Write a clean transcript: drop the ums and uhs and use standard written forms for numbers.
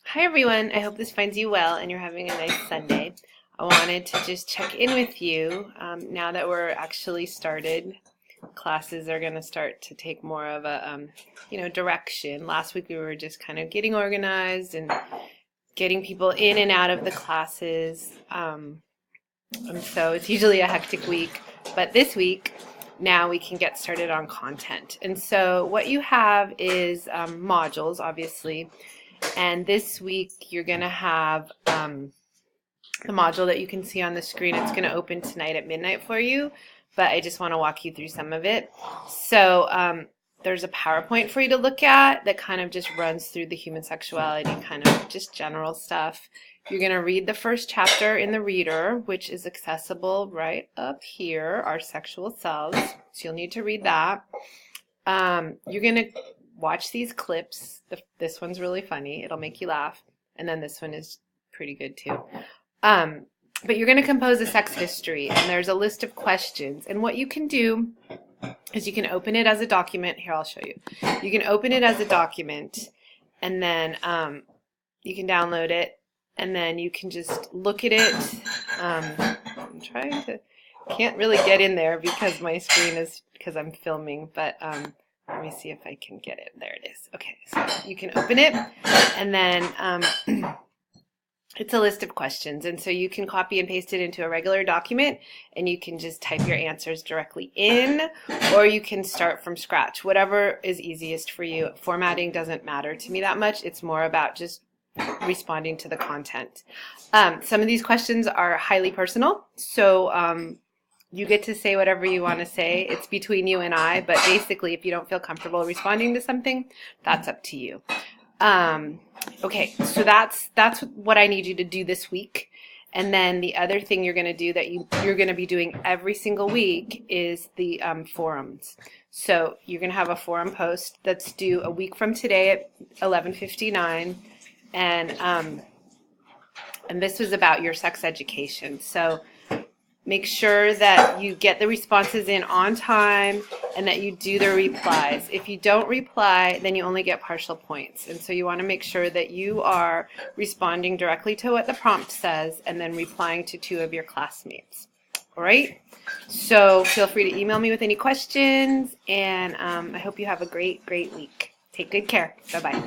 Hi everyone, I hope this finds you well and you're having a nice Sunday. I wanted to just check in with you now that we're actually started. Classes are going to start to take more of a direction. Last week we were just kind of getting organized and getting people in and out of the classes. And so it's usually a hectic week, but this week now we can get started on content. And so what you have is modules, obviously. And this week you're going to have the module that you can see on the screen. It's going to open tonight at midnight for you, but I just want to walk you through some of it. So there's a PowerPoint for you to look at that kind of just runs through the human sexuality, kind of just general stuff. You're going to read the first chapter in the reader, which is accessible right up here, Our Sexual Selves. So you'll need to read that. You're going to watch these clips. This one's really funny. It'll make you laugh. And then this one is pretty good too. But you're going to compose a sex history, and there's a list of questions. And what you can do is you can open it as a document. Here, I'll show you. You can open it as a document, and then you can download it, and then you can just look at it. I'm trying to, can't really get in there because my screen is, because I'm filming, but let me see if I can get it. There it is. Okay, so you can open it, and then it's a list of questions, and so you can copy and paste it into a regular document, and you can just type your answers directly in, or you can start from scratch. Whatever is easiest for you. Formatting doesn't matter to me that much. It's more about just responding to the content. Some of these questions are highly personal, so you get to say whatever you want to say. It's between you and I, but basically if you don't feel comfortable responding to something, that's up to you. Okay, so that's what I need you to do this week. And then the other thing you're going to do that you're going to be doing every single week is the forums. So you're going to have a forum post that's due a week from today at 11:59, and this was about your sex education. So make sure that you get the responses in on time and that you do the replies. If you don't reply, then you only get partial points. And so you want to make sure that you are responding directly to what the prompt says and then replying to 2 of your classmates. All right? So feel free to email me with any questions, and I hope you have a great week. Take good care. Bye-bye.